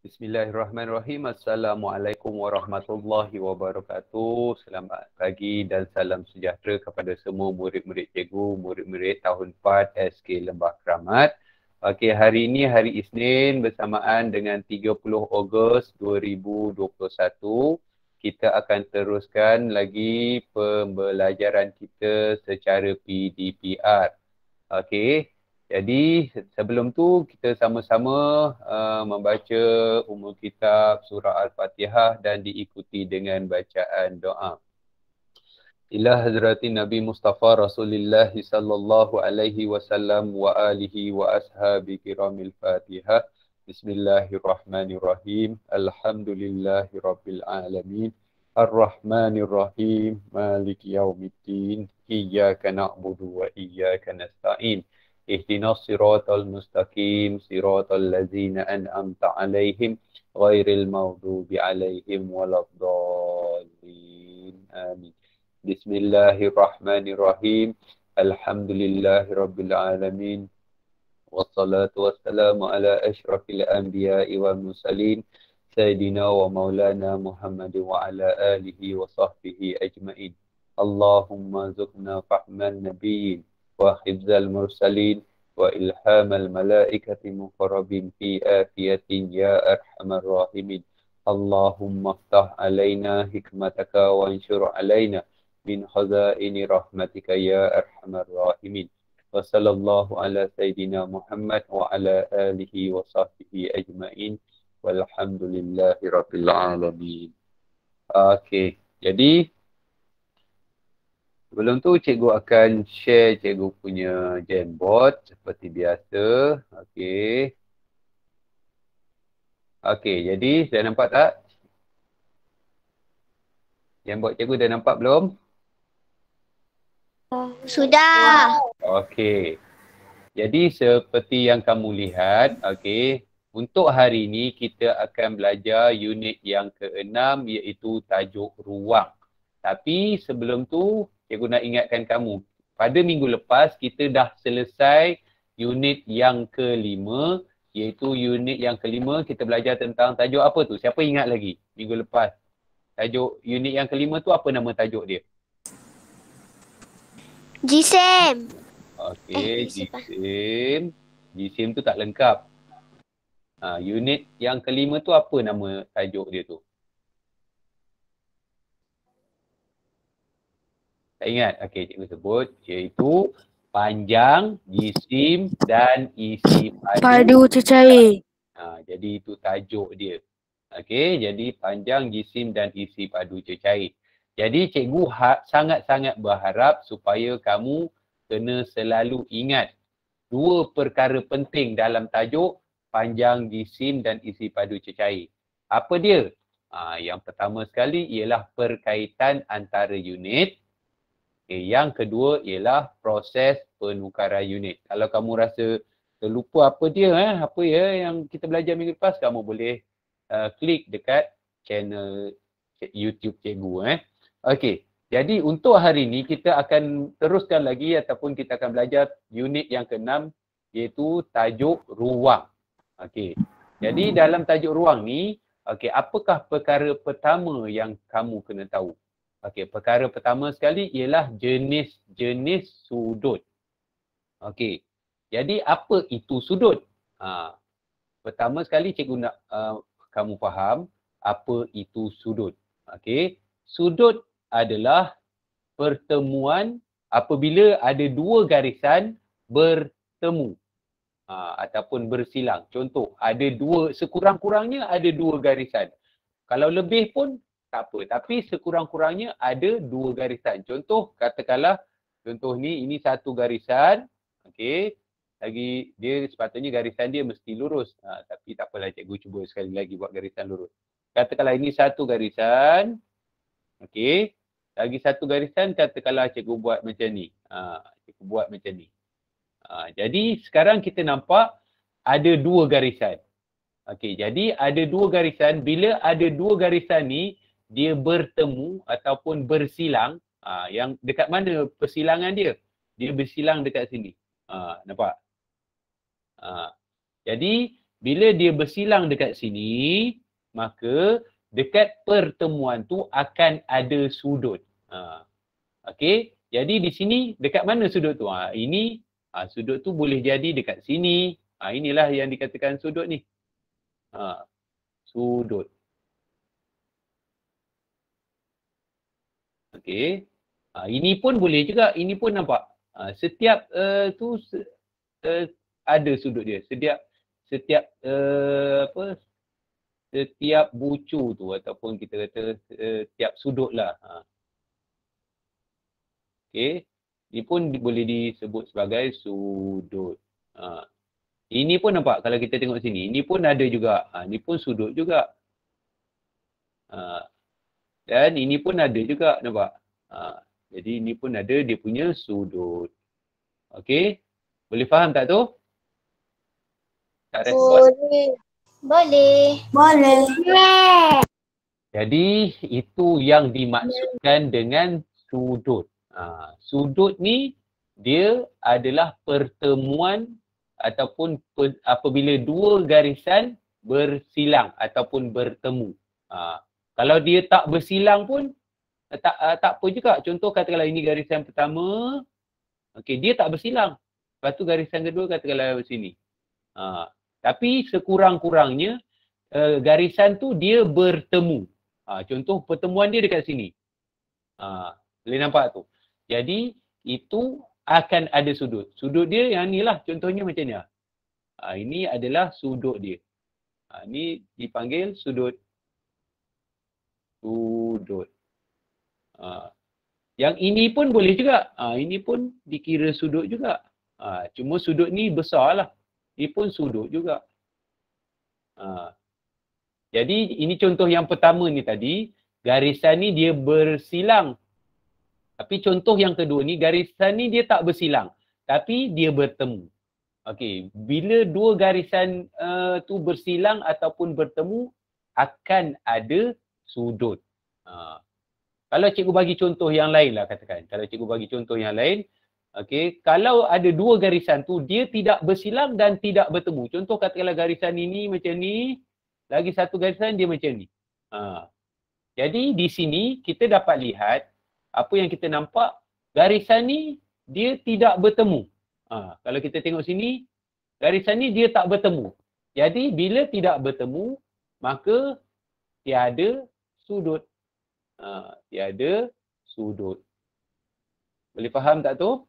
Bismillahirrahmanirrahim. Assalamualaikum warahmatullahi wabarakatuh. Selamat pagi dan salam sejahtera kepada semua murid-murid cikgu, murid-murid tahun 4 SK Lembah Keramat. Okey, hari ini hari Isnin bersamaan dengan 30 Ogos 2021. Kita akan teruskan lagi pembelajaran kita secara PDPR. Okey. Jadi sebelum tu kita sama-sama membaca umul kitab surah Al-Fatihah dan diikuti dengan bacaan doa. Ila hadratin Nabi Mustafa Rasulullah sallallahu alaihi wasallam wa alihi wa ashabi kiramil Fatihah. Bismillahirrahmanirrahim. Alhamdulillahirabbil alamin. Ar-Rahmanir-Rahim. Maliki yaumiddin. Iyyaka na'budu wa iyyaka nasta'in. Ihdinas siratal mustaqim, siratal ladzina an'amta 'alaihim ghairil maghdubi 'alaihim waladdallin. Amin. Bismillahirrahmanirrahim. Alhamdulillahirabbil alamin. Wassalatu wassalamu ala asyrafil anbiya'i wal mursalin sayyidina wa maulana Muhammad wa ala alihi wa sahbihi ajma'in. Allahumma zukna fahman nabiyyin wa khibzal mursalin wa ilhamal malaikati muqarrabin fi afiyatin ya arhamar rahimin. Allahumma ftah alaina hikmataka wa anshur alaina min khazaini rahmatika ya arhamar rahimin. Wa sallallahu ala sayyidina Muhammad wa ala alihi wa sahbihi ajma'in walhamdulillahi rabbil alamin. Okey, jadi sebelum tu cikgu akan share cikgu punya Jamboard seperti biasa. Okey. Okey, jadi dah nampak tak? Jamboard cikgu dah nampak belum? Sudah. Okey. Jadi seperti yang kamu lihat, okey, untuk hari ini kita akan belajar unit yang ke-6 iaitu tajuk ruang. Tapi sebelum tu, cikgu nak ingatkan kamu, pada minggu lepas kita dah selesai unit yang ke-5, iaitu unit yang ke-5 kita belajar tentang tajuk apa tu? Siapa ingat lagi minggu lepas? Tajuk unit yang ke-5 tu apa nama tajuk dia? Jisim. Okey, jisim. Jisim tu tak lengkap. Unit yang ke-5 tu apa nama tajuk dia tu? Tak ingat? Okey, cikgu sebut iaitu panjang, jisim dan isi Padu cecair. Jadi itu tajuk dia. Okey, jadi panjang, jisim dan isi padu cecair. Jadi cikgu sangat-sangat berharap supaya kamu kena selalu ingat dua perkara penting dalam tajuk panjang, jisim dan isi padu cecair. Apa dia? Yang pertama sekali ialah perkaitan antara unit. Yang kedua ialah proses penukaran unit. Kalau kamu rasa terlupa apa dia, apa ya yang kita belajar minggu lepas, kamu boleh klik dekat channel YouTube cikgu. Okey. Jadi untuk hari ini kita akan teruskan lagi ataupun kita akan belajar unit yang ke-6 iaitu tajuk ruang. Okey. Jadi dalam tajuk ruang ni, okey, apakah perkara pertama yang kamu kena tahu? Okey, perkara pertama sekali ialah jenis-jenis sudut. Okey. Jadi apa itu sudut? Pertama sekali cikgu nak kamu faham apa itu sudut. Okey. Sudut adalah pertemuan apabila ada dua garisan bertemu ataupun bersilang. Contoh, ada dua, sekurang-kurangnya ada dua garisan. Kalau lebih pun tak apa, tapi sekurang-kurangnya ada dua garisan. Contoh, katakanlah contoh ni, ini satu garisan. Okey. Lagi dia sepatutnya garisan dia mesti lurus. Tapi tak apalah, cikgu cuba sekali lagi buat garisan lurus. Katakanlah ini satu garisan. Okey. Lagi satu garisan, katakanlah cikgu buat macam ni. Cikgu buat macam ni. Jadi sekarang kita nampak ada dua garisan. Okey, jadi ada dua garisan. Bila ada dua garisan ni, dia bertemu ataupun bersilang. Yang dekat mana persilangan dia? Dia bersilang dekat sini. Nampak? Jadi Bila dia bersilang dekat sini, maka dekat pertemuan tu akan ada sudut. Okey, jadi di sini dekat mana sudut tu? Ini sudut tu boleh jadi dekat sini. Inilah yang dikatakan sudut ni. Sudut. Okey. Ini pun boleh juga. Ini pun nampak. Setiap tu ada sudut dia. Setiap setiap bucu tu ataupun kita kata setiap sudut lah. Okey. Ini pun boleh disebut sebagai sudut. Ini pun nampak kalau kita tengok sini. Ini pun ada juga. Ini pun sudut juga. Dan ini pun ada juga, nampak? Jadi ini pun ada dia punya sudut. Okey? Boleh faham tak tu? Tak respon? Boleh. Jadi itu yang dimaksudkan dengan sudut. Sudut ni dia adalah pertemuan ataupun apabila dua garisan bersilang ataupun bertemu. Kalau dia tak bersilang pun tak apa juga. Contoh katakanlah ini garisan pertama. Okey, dia tak bersilang. Lepas tu garisan kedua katakanlah sini. Tapi sekurang-kurangnya garisan tu dia bertemu. Contoh pertemuan dia dekat sini. Boleh nampak tu. Jadi itu akan ada sudut. Sudut dia yang ni lah contohnya macam ni. Ini adalah sudut dia. Ini dipanggil sudut. Sudut. Yang ini pun boleh juga. Ini pun dikira sudut juga. Cuma sudut ni besar lah. Ini pun sudut juga. Jadi ini contoh yang pertama ni tadi. Garisan ni dia bersilang. Tapi contoh yang kedua ni, garisan ni dia tak bersilang. Tapi dia bertemu. Okey, bila dua garisan tu bersilang ataupun bertemu, akan ada sudut. Kalau cikgu bagi contoh yang lain lah katakan. Kalau cikgu bagi contoh yang lain, okey, kalau ada dua garisan tu, dia tidak bersilang dan tidak bertemu. Contoh katakanlah garisan ini macam ni, lagi satu garisan dia macam ni. Jadi di sini kita dapat lihat, apa yang kita nampak, garisan ni dia tidak bertemu. Kalau kita tengok sini, garisan ni dia tak bertemu. Jadi bila tidak bertemu, maka tiada sudut. Tiada sudut. Boleh faham tak tu?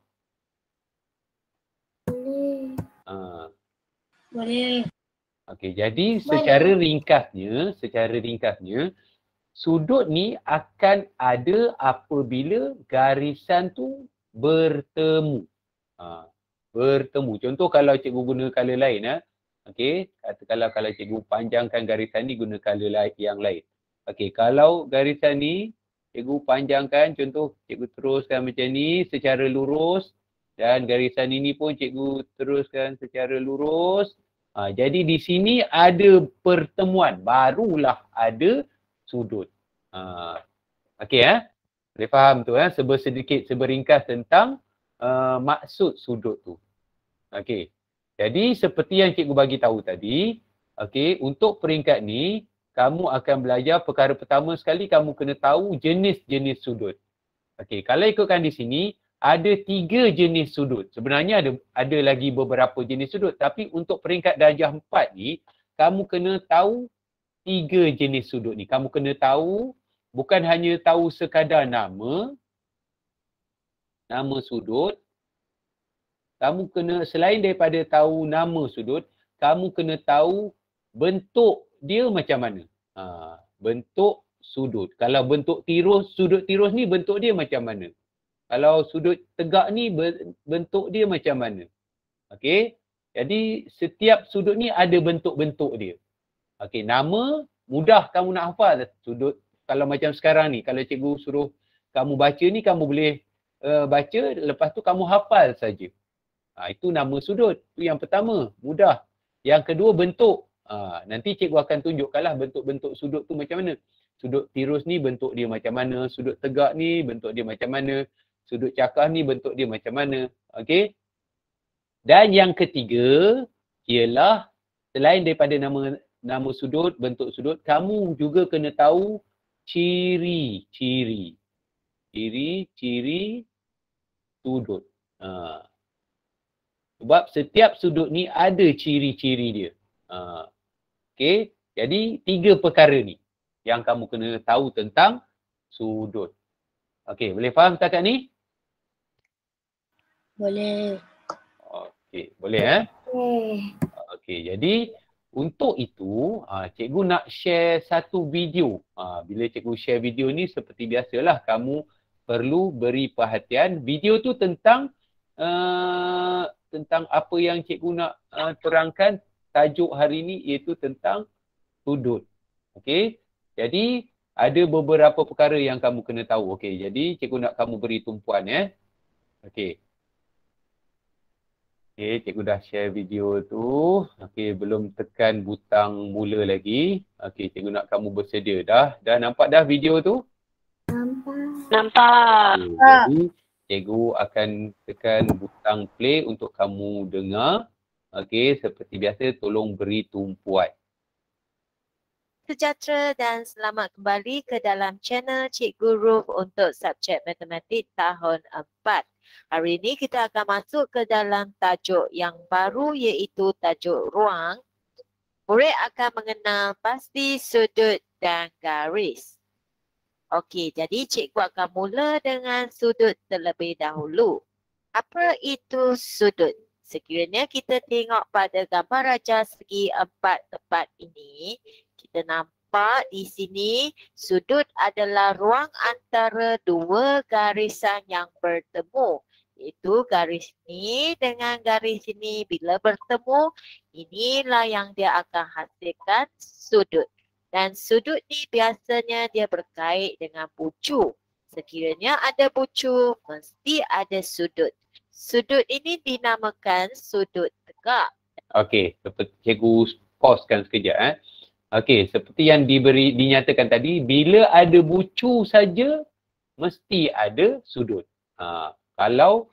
Boleh. Okey, jadi secara ringkasnya, sudut ni akan ada apabila garisan tu bertemu. Bertemu. Contoh kalau cikgu guna color lain. Okey, katakanlah kalau cikgu panjangkan garisan ni guna color yang lain. Okey, kalau garisan ni cikgu panjangkan, contoh cikgu teruskan macam ni secara lurus dan garisan ini pun cikgu teruskan secara lurus. Jadi di sini ada pertemuan, barulah ada sudut. Okey boleh faham tu sedikit seberingkas tentang maksud sudut tu. Okey. Jadi seperti yang cikgu bagi tahu tadi, okey, untuk peringkat ni kamu akan belajar perkara pertama sekali kamu kena tahu jenis-jenis sudut. Okey, kalau ikutkan di sini ada 3 jenis sudut. Sebenarnya ada lagi beberapa jenis sudut, tapi untuk peringkat darjah 4 ni kamu kena tahu 3 jenis sudut ni. Kamu kena tahu, bukan hanya tahu sekadar nama sudut. Kamu kena, selain daripada tahu nama sudut, kamu kena tahu bentuk dia macam mana. Bentuk sudut. Kalau bentuk tirus, sudut tirus ni bentuk dia macam mana. Kalau sudut tegak ni bentuk dia macam mana. Okey. Jadi setiap sudut ni ada bentuk-bentuk dia. Okey, nama mudah kamu nak hafal. Sudut kalau macam sekarang ni, kalau cikgu suruh kamu baca ni, kamu boleh baca, lepas tu kamu hafal saja. Itu nama sudut. Itu yang pertama, mudah. Yang kedua bentuk. Nanti cikgu akan tunjukkanlah bentuk-bentuk sudut tu macam mana. Sudut tirus ni bentuk dia macam mana, sudut tegak ni bentuk dia macam mana, sudut cakar ni bentuk dia macam mana. Okey. Dan yang ketiga ialah selain daripada nama sudut, bentuk sudut, kamu juga kena tahu ciri-ciri sudut. Sebab setiap sudut ni ada ciri-ciri dia. Okey, jadi 3 perkara ni yang kamu kena tahu tentang sudut. Okey, boleh faham setakat ni? Boleh. Okey, boleh Okay. Okey, jadi untuk itu cikgu nak share satu video. Bila cikgu share video ni seperti biasalah kamu perlu beri perhatian. Video tu tentang apa yang cikgu nak terangkan. Tajuk hari ni iaitu tentang sudut. Okey, jadi ada beberapa perkara yang kamu kena tahu. Okey, jadi cikgu nak kamu beri tumpuan Okey. Okey, cikgu dah share video tu. Okey, belum tekan butang mula lagi. Okey, cikgu nak kamu bersedia dah. Dah nampak dah video tu? Nampak. Okay, jadi cikgu akan tekan butang play untuk kamu dengar. Okey, seperti biasa tolong beri tumpuan. Sejahtera dan selamat kembali ke dalam channel Cikgu Ruth untuk subjek matematik tahun 4. Hari ini kita akan masuk ke dalam tajuk yang baru iaitu tajuk ruang. Murid akan mengenal pasti sudut dan garis. Okey, jadi cikgu akan mula dengan sudut terlebih dahulu. Apa itu sudut? Sekiranya kita tengok pada gambar rajah segi 4 tepat ini, kita nampak di sini sudut adalah ruang antara dua garisan yang bertemu. Iaitu garis ini dengan garis ini bila bertemu, inilah yang dia akan hasilkan sudut. Dan sudut ni biasanya dia berkait dengan bucu. Sekiranya ada bucu, mesti ada sudut. Sudut ini dinamakan sudut tegak. Okey, seperti cikgu pausekan sekejap Okey, seperti yang dinyatakan tadi, bila ada bucu saja mesti ada sudut. Kalau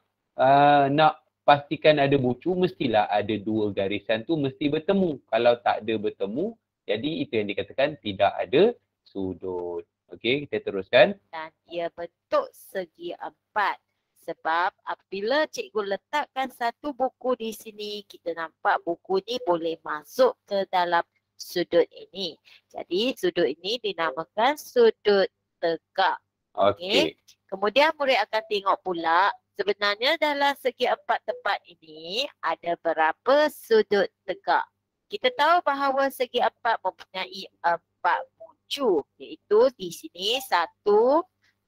nak pastikan ada bucu, mestilah ada dua garisan tu mesti bertemu. Kalau tak ada bertemu, jadi itu yang dikatakan tidak ada sudut. Okey, kita teruskan. Dan ia bentuk segi 4. Sebab apabila cikgu letakkan satu buku di sini, kita nampak buku ni boleh masuk ke dalam sudut ini. Jadi sudut ini dinamakan sudut tegak. Okey. Kemudian murid akan tengok pula sebenarnya dalam segi 4 tempat ini ada berapa sudut tegak. Kita tahu bahawa segi 4 mempunyai 4 bucu. Iaitu di sini 1,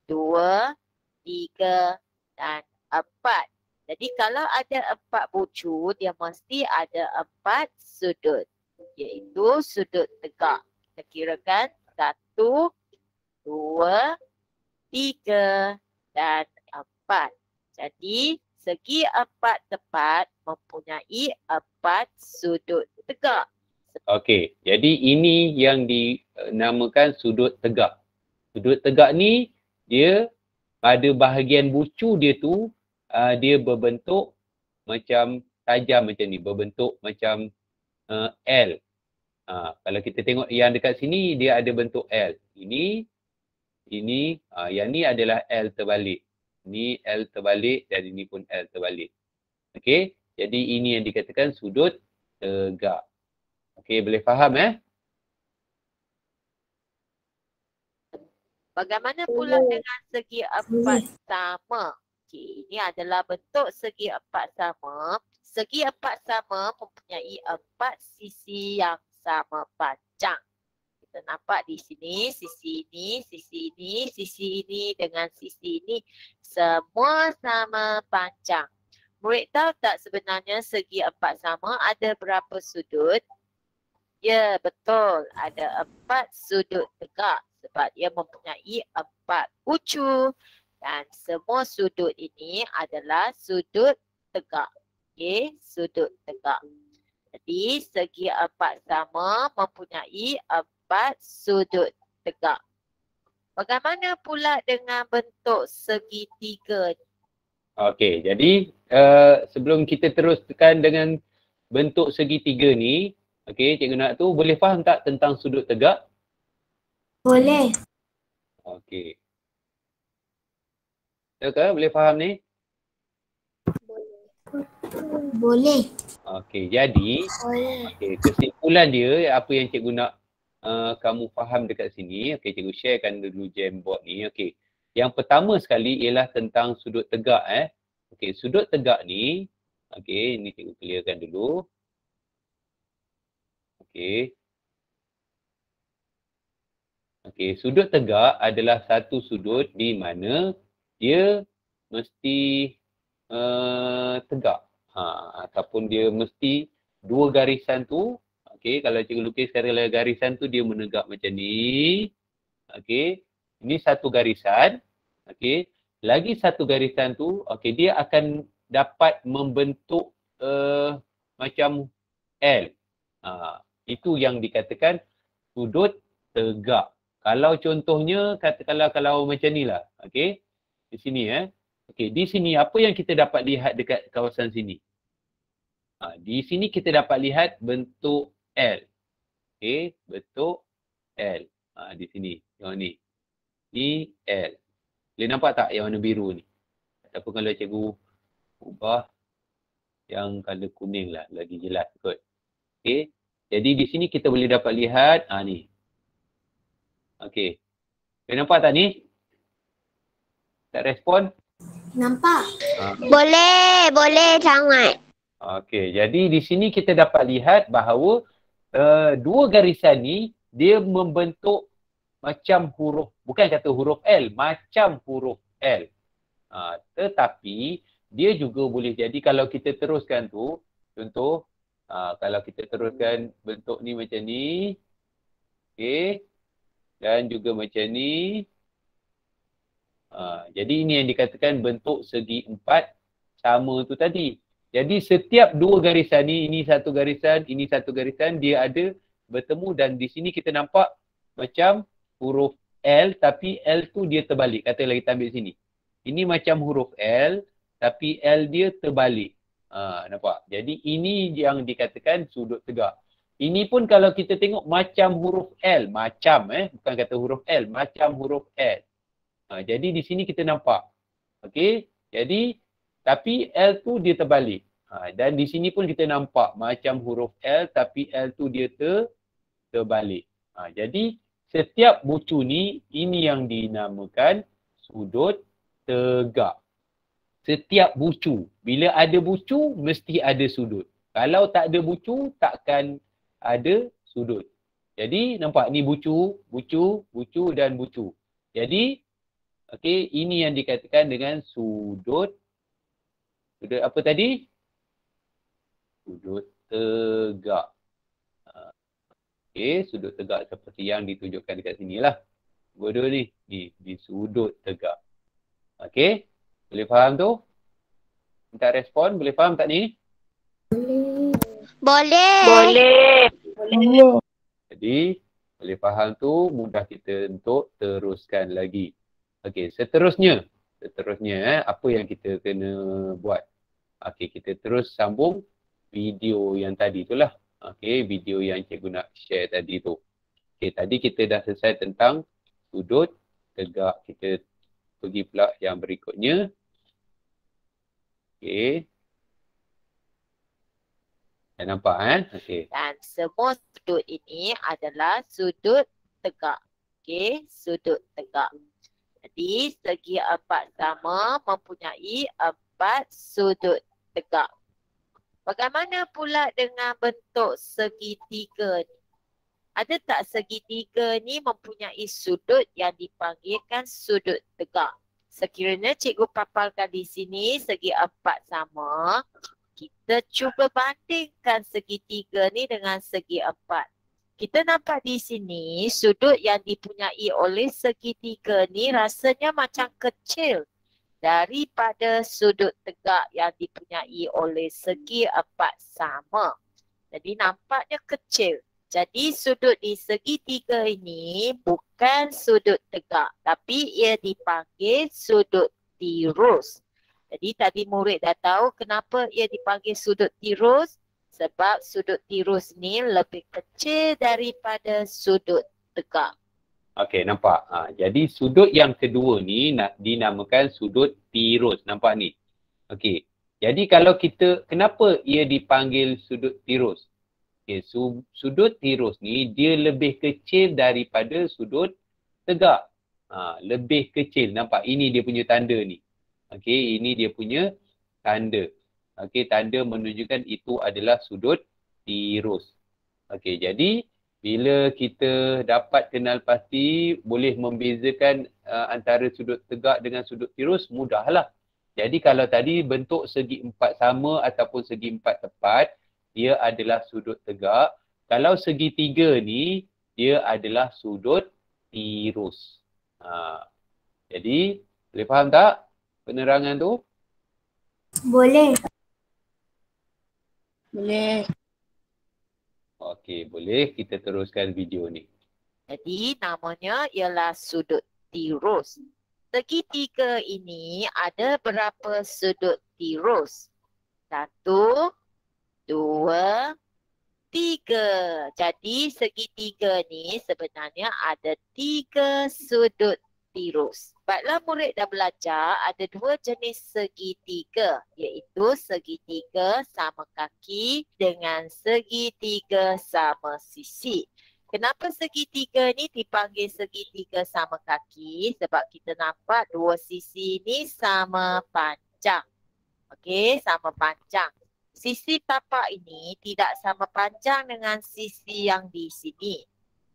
2, 3 dan 4. Jadi kalau ada 4 bucu, dia mesti ada 4 sudut. Iaitu sudut tegak. Kita kirakan 1, 2, 3 dan 4. Jadi segi 4 tepat mempunyai 4 sudut tegak. Okey, jadi ini yang dinamakan sudut tegak. Sudut tegak ni dia pada bahagian bucu dia tu dia berbentuk macam tajam macam ni, berbentuk macam L. Kalau kita tengok yang dekat sini dia ada bentuk L. Ini yang ni adalah L terbalik. Ini L terbalik dan ini pun L terbalik. Okey, jadi ini yang dikatakan sudut tegak. Okey, boleh faham Bagaimana pula dengan segi 4 sama? Okey, ini adalah bentuk segi 4 sama. Segi 4 sama mempunyai 4 sisi yang sama panjang. Kita nampak di sini, sisi ini, sisi ini, sisi ini dengan sisi ini. Semua sama panjang. Murid tahu tak sebenarnya segi 4 sama ada berapa sudut? Ya, betul. Ada 4 sudut tegak. Sebab ia mempunyai 4 bucu. Dan semua sudut ini adalah sudut tegak. Okey, sudut tegak. Jadi segi 4 sama mempunyai 4 sudut tegak. Bagaimana pula dengan bentuk segitiga? Okey, jadi sebelum kita teruskan dengan bentuk segitiga ni, Okey, Cikgu Nak tu boleh faham tak tentang sudut tegak? Boleh. Okey. Ya ke? Boleh faham ni? Boleh. Okey, jadi Boleh. kesimpulan dia apa yang Cikgu nak kamu faham dekat sini. Okey, Cikgu sharekan dulu Jamboard ni. Okey. Yang pertama sekali ialah tentang sudut tegak Okey, sudut tegak ni ini Cikgu clearkan dulu. Okey. Okey, sudut tegak adalah satu sudut di mana dia mesti tegak. Ataupun dia mesti dua garisan tu, okey, kalau Cikgu lukis secara garisan tu dia menegak macam ni. Okey, ini satu garisan. Okey, lagi satu garisan tu, okey, dia akan dapat membentuk macam L. Itu yang dikatakan sudut tegak. Kalau contohnya katakanlah kalau macam ni lah. Okey, di sini Okey, di sini apa yang kita dapat lihat dekat kawasan sini? Di sini kita dapat lihat bentuk L. Okey, bentuk L. Di sini, yang ni. Ni L. Boleh nampak tak yang warna biru ni? Ataupun kalau cikgu ubah yang color kuning lah, lagi jelas kot. Okey, jadi di sini kita boleh dapat lihat, ni. Okey, boleh nampak tak ni? Tak respon? Nampak? Boleh sangat. Okey, jadi di sini kita dapat lihat bahawa dua garisan ni dia membentuk macam huruf, bukan kata huruf L, macam huruf L. Tetapi dia juga boleh jadi kalau kita teruskan tu, contoh kalau kita teruskan bentuk ni macam ni, okey, dan juga macam ni. Jadi ini yang dikatakan bentuk segi empat sama tu tadi. Jadi setiap dua garisan ni, ini satu garisan, ini satu garisan, dia ada bertemu dan di sini kita nampak macam huruf L tapi L tu dia terbalik. Katalah kita ambil sini. Ini macam huruf L tapi L dia terbalik. Nampak? Jadi ini yang dikatakan sudut tegak. Ini pun kalau kita tengok macam huruf L, macam bukan kata huruf L, macam huruf L. Jadi di sini kita nampak. Okey, jadi tapi L tu dia terbalik. Dan di sini pun kita nampak macam huruf L tapi L tu dia terbalik. Jadi setiap bucu ni, ini yang dinamakan sudut tegak. Setiap bucu. Bila ada bucu, mesti ada sudut. Kalau tak ada bucu, takkan ada sudut. Jadi nampak ni bucu, bucu, bucu dan bucu. Jadi okey, ini yang dikatakan dengan sudut apa tadi? Sudut tegak. Okey, sudut tegak seperti yang ditunjukkan dekat sini lah. Bodoh ni, di sudut tegak. Okey, boleh faham tu? Minta respon, boleh faham tak ni? Boleh. Jadi, boleh faham tu, mudah kita untuk teruskan lagi. Okey, seterusnya apa yang kita kena buat? Okey, kita terus sambung video yang tadi tu lah. Okey, video yang cikgu nak share tadi tu. Okey, tadi kita dah selesai tentang sudut tegak. Kita pergi pula yang berikutnya. Okey. Dah nampak Okey. Dan semua sudut ini adalah sudut tegak. Okey, sudut tegak. Jadi segi empat sama mempunyai empat sudut tegak. Bagaimana pula dengan bentuk segitiga ni? Ada tak segitiga ni mempunyai sudut yang dipanggilkan sudut tegak? Sekiranya cikgu paparkan di sini segi empat sama, kita cuba bandingkan segitiga ni dengan segi empat. Kita nampak di sini sudut yang dipunyai oleh segitiga ni rasanya macam kecil daripada sudut tegak yang dipunyai oleh segi empat sama. Jadi nampaknya kecil. Jadi sudut di segitiga ini bukan sudut tegak tapi ia dipanggil sudut tirus. Jadi tadi murid dah tahu kenapa ia dipanggil sudut tirus. Sebab sudut tirus ni lebih kecil daripada sudut tegak. Okey, nampak. Jadi sudut yang kedua ni dinamakan sudut tirus. Nampak ni? Okey. Jadi kalau kita, kenapa ia dipanggil sudut tirus? Okey, sudut tirus ni dia lebih kecil daripada sudut tegak. Lebih kecil. Nampak? Ini dia punya tanda ni. Okey, ini dia punya tanda. Okey, tanda menunjukkan itu adalah sudut tirus. Okey, jadi bila kita dapat kenal pasti boleh membezakan antara sudut tegak dengan sudut tirus, mudahlah. Jadi kalau tadi bentuk segi empat sama ataupun segi empat tepat, dia adalah sudut tegak. Kalau segitiga ni, dia adalah sudut tirus. Jadi, boleh faham tak penerangan tu? Boleh. Boleh. Okey, boleh kita teruskan video ni. Jadi namanya ialah sudut tirus. Segitiga ini ada berapa sudut tirus? 1, 2, 3. Jadi segitiga ni sebenarnya ada 3 sudut tirus. Baiklah murid dah belajar ada 2 jenis segitiga, iaitu segitiga sama kaki dengan segitiga sama sisi. Kenapa segitiga ni dipanggil segitiga sama kaki? Sebab kita nampak 2 sisi ni sama panjang. Okey, sama panjang. Sisi tapak ini tidak sama panjang dengan sisi yang di sini.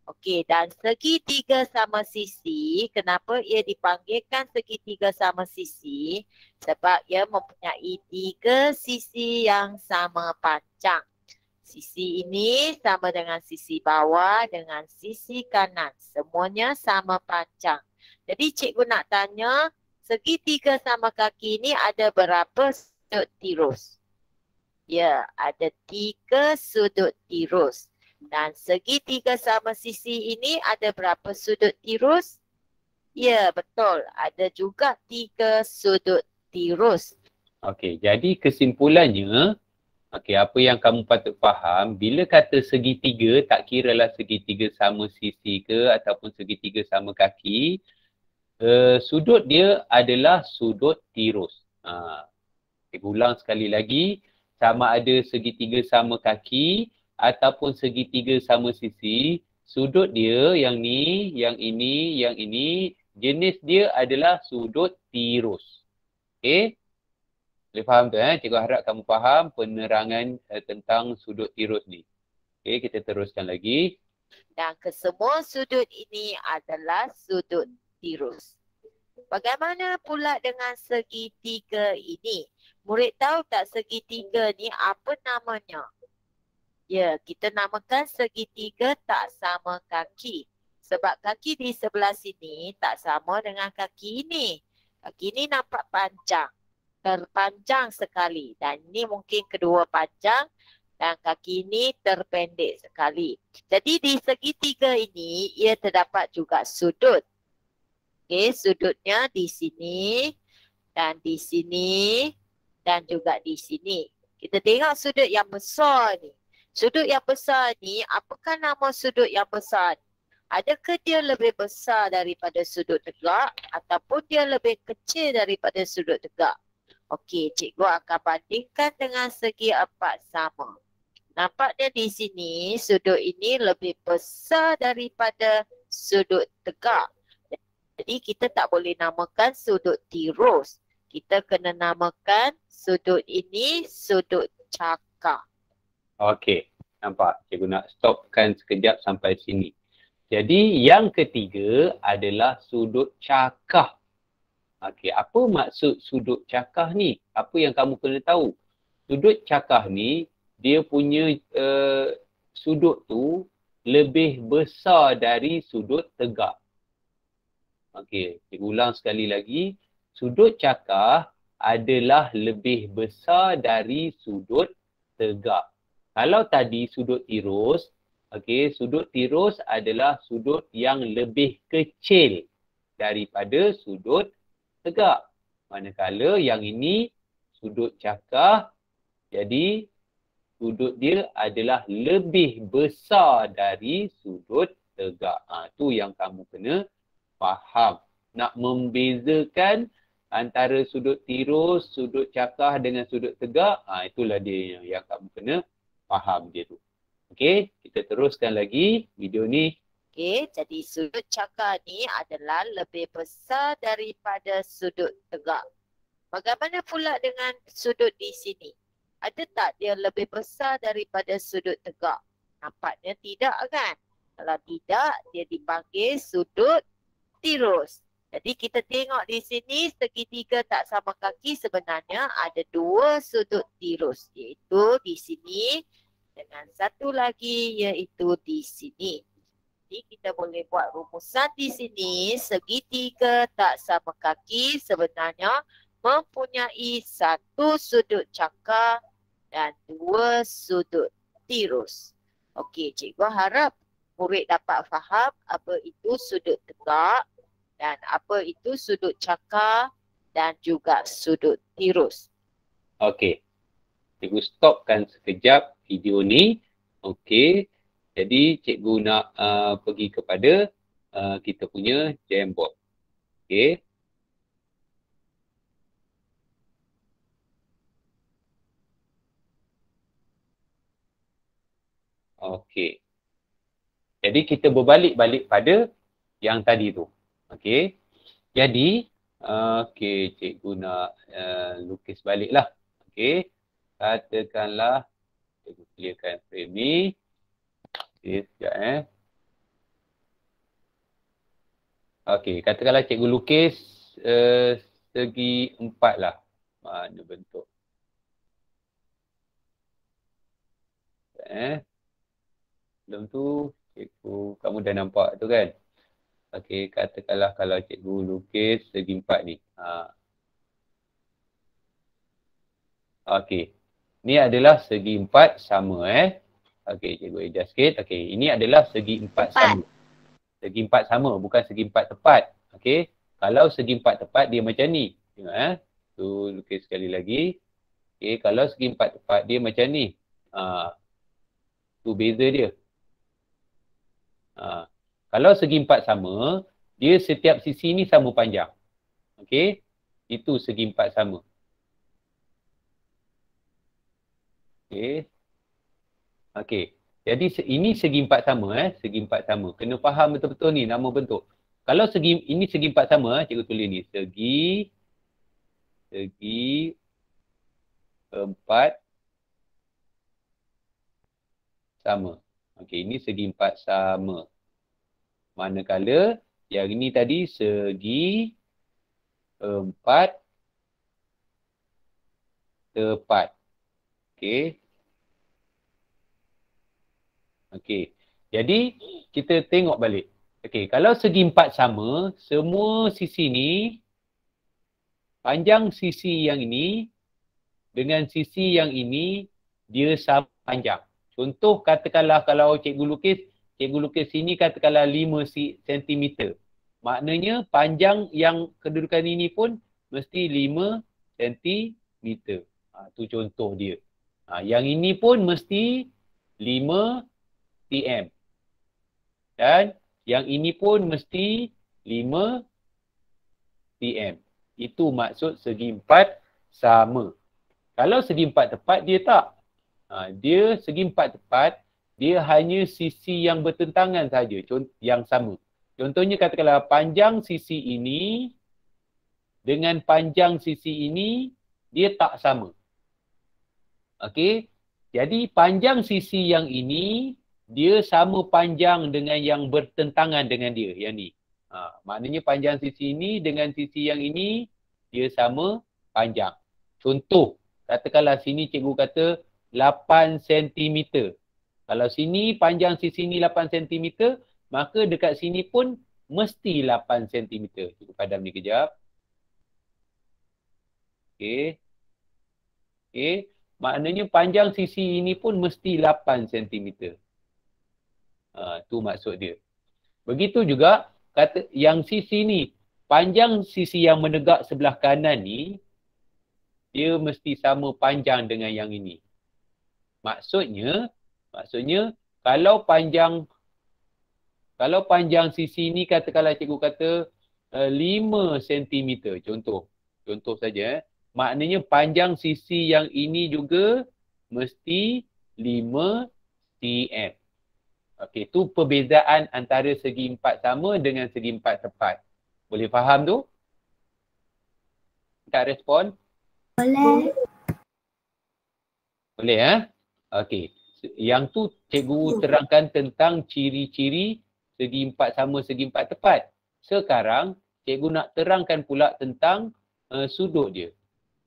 Okey, dan segitiga sama sisi, kenapa ia dipanggilkan segitiga sama sisi? Sebab ia mempunyai 3 sisi yang sama panjang. Sisi ini sama dengan sisi bawah dengan sisi kanan. Semuanya sama panjang. Jadi cikgu nak tanya, segitiga sama kaki ini ada berapa sudut tirus? Ya, ada 3 sudut tirus. Dan segitiga sama sisi ini ada berapa sudut tirus? Ya, betul. Ada juga 3 sudut tirus. Okey, jadi kesimpulannya, apa yang kamu patut faham, bila kata segitiga, tak kiralah segitiga sama sisi ke ataupun segitiga sama kaki, sudut dia adalah sudut tirus. Saya ulang sekali lagi, sama ada segitiga sama kaki ataupun segitiga sama sisi, sudut dia yang ni, yang ini, jenis dia adalah sudut tirus. Okey? Boleh faham tu? Cikgu harap kamu faham penerangan tentang sudut tirus ni. Okey, kita teruskan lagi. Dan kesemua sudut ini adalah sudut tirus. Bagaimana pula dengan segitiga ini? Murid tahu tak segitiga ni apa namanya? Ya, kita namakan segitiga tak sama kaki. Sebab kaki di sebelah sini tak sama dengan kaki ini. Kaki ini nampak panjang. Terpanjang sekali. Dan ini mungkin kedua panjang. Dan kaki ini terpendek sekali. Jadi di segitiga ini, ia terdapat juga sudut. Okey, sudutnya di sini. Dan di sini. Dan juga di sini. Kita tengok sudut yang besar ni. Sudut yang besar ni, apakah nama sudut yang besar ni? Adakah dia lebih besar daripada sudut tegak ataupun dia lebih kecil daripada sudut tegak? Okey, cikgu akan bandingkan dengan segi 4 sama. Nampaknya di sini sudut ini lebih besar daripada sudut tegak. Jadi kita tak boleh namakan sudut tirus. Kita kena namakan sudut ini sudut cakar. Okey, nampak? Cikgu nak stopkan sekejap sampai sini. Jadi yang ketiga adalah sudut cakar. Okey, apa maksud sudut cakar ni? Apa yang kamu kena tahu? Sudut cakar ni, dia punya sudut tu lebih besar dari sudut tegak. Okey, cikgu ulang sekali lagi. Sudut cakar adalah lebih besar dari sudut tegak. Kalau tadi sudut tirus, sudut tirus adalah sudut yang lebih kecil daripada sudut tegak. Manakala yang ini sudut cakar, jadi sudut dia adalah lebih besar dari sudut tegak. Tu yang kamu kena faham. Nak membezakan antara sudut tirus, sudut cakah dengan sudut tegak, itulah dia yang kamu kena faham dia tu. Okey, kita teruskan lagi video ni. Okey, jadi sudut cakar ni adalah lebih besar daripada sudut tegak. Bagaimana pula dengan sudut di sini? Ada tak dia lebih besar daripada sudut tegak? Nampaknya tidak kan? Kalau tidak, dia dipanggil sudut tirus. Jadi kita tengok di sini segitiga tak sama kaki sebenarnya ada dua sudut tirus. Iaitu di sini dengan satu lagi iaitu di sini. Jadi kita boleh buat rumusan di sini. Segitiga tak sama kaki sebenarnya mempunyai satu sudut cakar dan dua sudut tirus. Okey, cikgu harap murid dapat faham apa itu sudut tegak dan apa itu sudut cakar dan juga sudut tirus. Okey. Cikgu stopkan sekejap video ni. Okey. Jadi cikgu nak pergi kepada kita punya Jamboard. Okey. Okey. Jadi kita berbalik-balik pada yang tadi tu. Okey. Jadi, okey, cikgu nak lukis balik lah. Okey. Katakanlah, cikgu clearkan frame ni. Okey, sekejap Okey, katakanlah cikgu lukis segi 4 lah. Mana bentuk? Belum tu, cikgu, kamu dah nampak tu kan? Okey, katakanlah kalau cikgu lukis segi 4 ni. Okey. Ni adalah segi 4 sama Okey, cikgu adjust sikit. Okey, ini adalah segi 4 sama. Segi 4 sama, bukan segi 4 tepat. Okey. Kalau segi 4 tepat dia macam ni. Tengok Tu lukis sekali lagi. Okey, kalau segi 4 tepat dia macam ni. Tu beza dia. Kalau segi 4 sama, dia setiap sisi ni sama panjang. Okey. Itu segi 4 sama. Okey. Okey. Jadi ini segi 4 sama segi 4 sama. Kena faham betul-betul ni nama bentuk. Kalau ini segi 4 sama, cikgu tulis ni segi 4 sama. Okey, ini segi 4 sama. Manakala yang ini tadi segi 4 tepat. Okey. Okey. Jadi kita tengok balik. Okey, kalau segi 4 sama, semua sisi ni panjang sisi yang ini dengan sisi yang ini dia sama panjang. Contoh katakanlah kalau cikgu lukis sini katakanlah 5 cm. Maknanya panjang yang kedudukan ini pun mesti 5 cm. Tu contoh dia. Yang ini pun mesti 5 cm. Dan yang ini pun mesti 5 cm. Itu maksud segi 4 sama. Kalau segi 4 tepat dia tak. Dia segi 4 tepat, dia hanya sisi yang bertentangan saja yang sama. Contohnya katakanlah panjang sisi ini dengan panjang sisi ini dia tak sama. Okey. Jadi panjang sisi yang ini dia sama panjang dengan yang bertentangan dengan dia, yang ni. Maknanya panjang sisi ini dengan sisi yang ini dia sama panjang. Contoh, katakanlah sini cikgu kata 8 cm. Kalau sini panjang sisi ni 8 cm, maka dekat sini pun mesti 8 cm. Cikgu padam ni kejap. Okey. Okey. Maknanya panjang sisi ini pun mesti 8 cm. Tu maksud dia. Begitu juga kata yang sisi ni, panjang sisi yang menegak sebelah kanan ni, dia mesti sama panjang dengan yang ini. Maksudnya kalau panjang sisi ni katakanlah cikgu kata 5 cm contoh saja maknanya panjang sisi yang ini juga mesti 5 cm. Okey, tu perbezaan antara segi empat sama dengan segi empat tepat. Boleh faham tu? Tak respon? Boleh. Boleh Okey. Yang tu cikgu terangkan tentang ciri-ciri segi empat sama, segi empat tepat. Sekarang cikgu nak terangkan pula tentang sudut dia.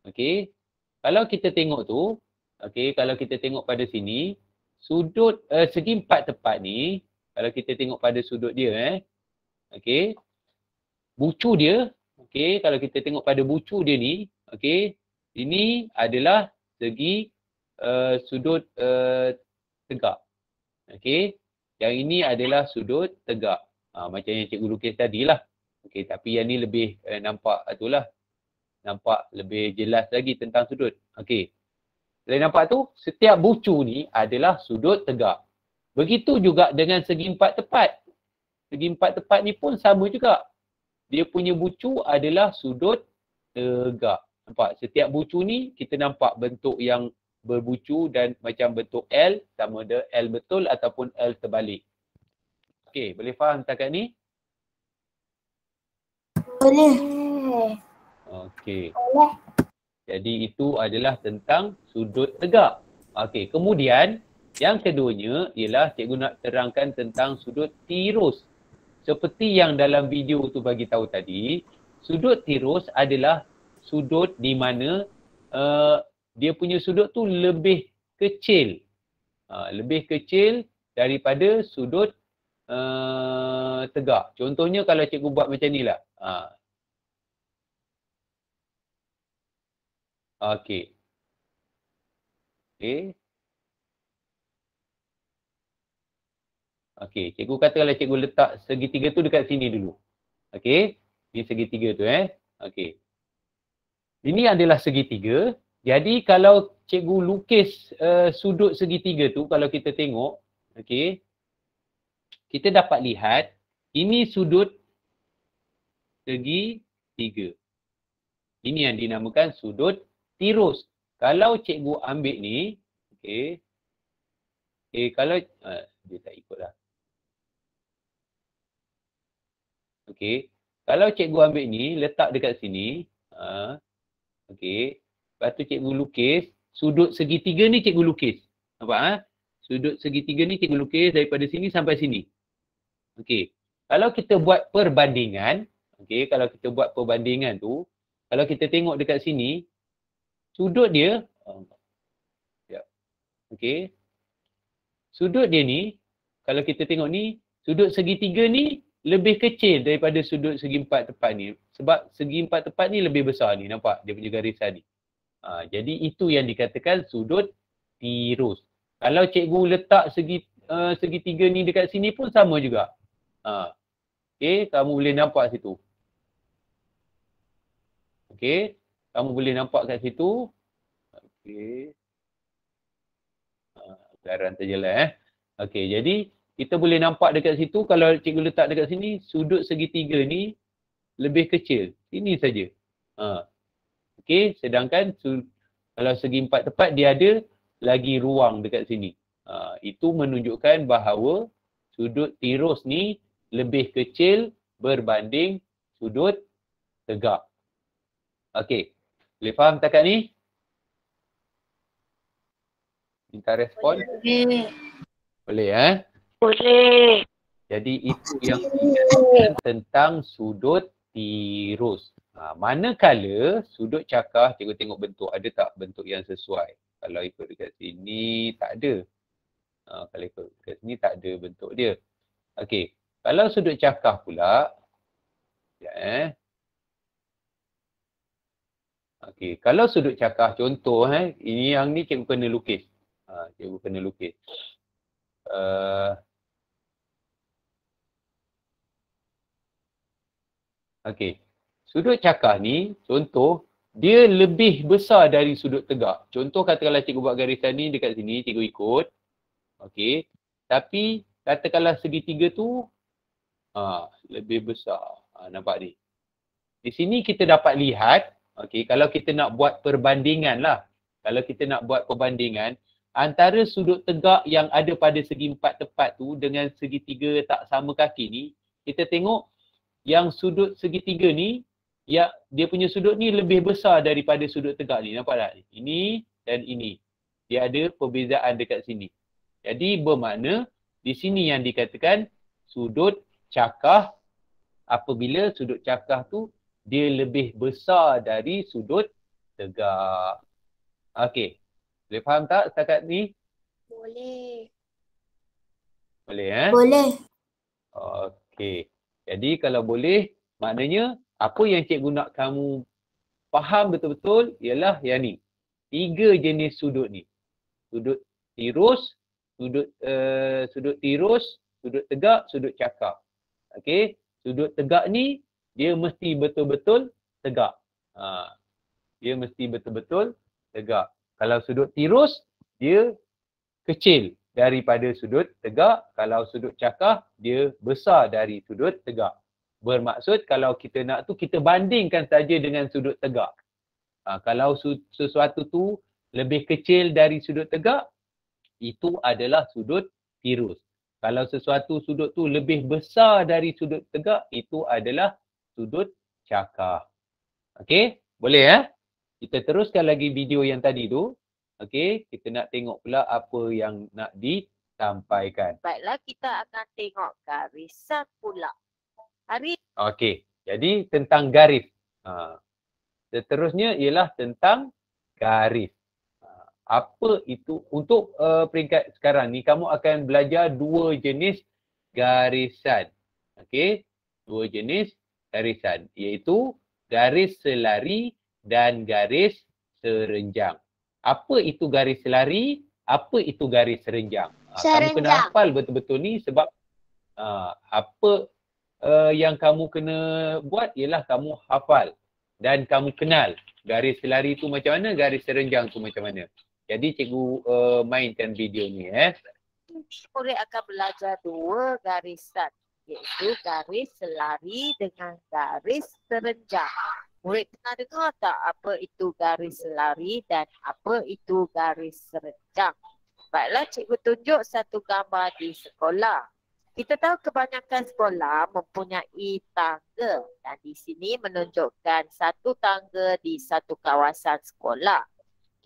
Okey. Kalau kita tengok tu, okey, kalau kita tengok pada sini, sudut segi empat tepat ni, kalau kita tengok pada sudut dia okey. Bucu dia, okey, kalau kita tengok pada bucu dia ni, okey, ini adalah segi sudut tegak. Okey. Yang ini adalah sudut tegak. Macam yang cikgu lukis tadi lah. Okey, tapi yang ni lebih nampak itulah. Nampak lebih jelas lagi tentang sudut. Okey. Boleh nampak tu? Setiap bucu ni adalah sudut tegak. Begitu juga dengan segi empat tepat. Segi empat tepat ni pun sama juga. Dia punya bucu adalah sudut tegak. Nampak? Setiap bucu ni kita nampak bentuk yang berbucu dan macam bentuk L, sama ada L betul ataupun L terbalik. Okey, boleh faham setakat ni? Boleh. Okey. Boleh. Jadi itu adalah tentang sudut tegak. Okey, kemudian yang keduanya ialah cikgu nak terangkan tentang sudut tirus. Seperti yang dalam video tu bagi tahu tadi, sudut tirus adalah sudut di mana dia punya sudut tu lebih kecil. Lebih kecil daripada sudut tegak. Contohnya kalau cikgu buat macam ni lah. Okey. Okey. Okey, cikgu kata kalau cikgu letak segitiga tu dekat sini dulu. Okey. Ni segitiga tu Okey. Ini adalah segitiga. Jadi kalau cikgu lukis sudut segitiga tu, kalau kita tengok, okey, kita dapat lihat ini sudut segitiga. Ini yang dinamakan sudut tirus. Kalau cikgu ambil ni, okey, kalau dia tak ikut lah. Okey, kalau cikgu ambil ni, letak dekat sini, okey. Lepas tu cikgu lukis, sudut segitiga ni cikgu lukis. Nampak Sudut segitiga ni cikgu lukis daripada sini sampai sini. Okey. Kalau kita buat perbandingan, okey, kalau kita buat perbandingan tu, kalau kita tengok dekat sini, sudut dia, okey. Sudut dia ni, kalau kita tengok ni, sudut segitiga ni lebih kecil daripada sudut segi empat tepat ni. Sebab segi empat tepat ni lebih besar ni, nampak dia punya garisan ni. Jadi itu yang dikatakan sudut tirus. Kalau cikgu letak segitiga ni dekat sini pun sama juga. Okey, kamu boleh nampak situ. Okey, kamu boleh nampak kat situ. Okey. Garan terjelas Okey, jadi kita boleh nampak dekat situ kalau cikgu letak dekat sini, sudut segitiga ni lebih kecil. Ini saja. Okey, sedangkan kalau segi empat tepat dia ada lagi ruang dekat sini. Itu menunjukkan bahawa sudut tirus ni lebih kecil berbanding sudut tegak. Okey, boleh faham setakat ni? Minta respon? Boleh. Boleh Boleh. Jadi itu yang dikatakan tentang sudut tirus. Manakala sudut cakar, cikgu tengok bentuk, ada tak bentuk yang sesuai? Kalau ikut dekat sini, tak ada. Kalau ikut dekat sini, tak ada bentuk dia. Okey, kalau sudut cakar pula, okey, kalau sudut cakar, contoh ini yang ni cikgu kena lukis. Cikgu kena lukis. Okey. Sudut cakar ni, contoh, dia lebih besar dari sudut tegak. Contoh katakanlah cikgu buat garisan ni dekat sini, cikgu ikut. Okey. Tapi katakanlah segitiga tu lebih besar. Nampak ni. Di sini kita dapat lihat, okey, kalau kita nak buat perbandingan lah. Kalau kita nak buat perbandingan antara sudut tegak yang ada pada segi empat tepat tu dengan segitiga tak sama kaki ni, kita tengok yang sudut segitiga ni, ya, dia punya sudut ni lebih besar daripada sudut tegak ni. Nampak tak? Ini dan ini. Dia ada perbezaan dekat sini. Jadi bermakna di sini yang dikatakan sudut cakah, apabila sudut cakah tu dia lebih besar dari sudut tegak. Okey. Boleh faham tak setakat ni? Boleh. Boleh Boleh. Okey. Jadi kalau boleh, maknanya apa yang cikgu nak kamu faham betul-betul ialah yang ni. 3 jenis sudut ni. Sudut tirus, sudut tirus, sudut tegak, sudut cakap. Okey. Sudut tegak ni dia mesti betul-betul tegak. Dia mesti betul-betul tegak. Kalau sudut tirus, dia kecil daripada sudut tegak. Kalau sudut cakah, dia besar dari sudut tegak. Bermaksud kalau kita nak tu, kita bandingkan saja dengan sudut tegak. Kalau sesuatu tu lebih kecil dari sudut tegak, itu adalah sudut tirus. Kalau sesuatu sudut tu lebih besar dari sudut tegak, itu adalah sudut cakah. Okey? Boleh Kita teruskan lagi video yang tadi tu. Okey, kita nak tengok pula apa yang nak disampaikan. Baiklah, kita akan tengok garisan pula. Okey, jadi tentang garis. Seterusnya ialah tentang garis. Apa itu? Untuk peringkat sekarang ni, kamu akan belajar 2 jenis garisan. Okey, 2 jenis garisan, iaitu garis selari dan garis serenjang. Apa itu garis selari? Apa itu garis serenjang? Kamu kena hafal betul-betul ni sebab apa yang kamu kena buat ialah kamu hafal dan kamu kenal garis selari tu macam mana, garis serenjang tu macam mana. Jadi cikgu mainkan video ni Murid akan belajar 2 garisan, iaitu garis selari dengan garis serenjang. Murid pernah dengar tak apa itu garis selari dan apa itu garis serenjang? Baiklah, cikgu tunjuk satu gambar di sekolah. Kita tahu kebanyakan sekolah mempunyai tangga dan di sini menunjukkan satu tangga di satu kawasan sekolah.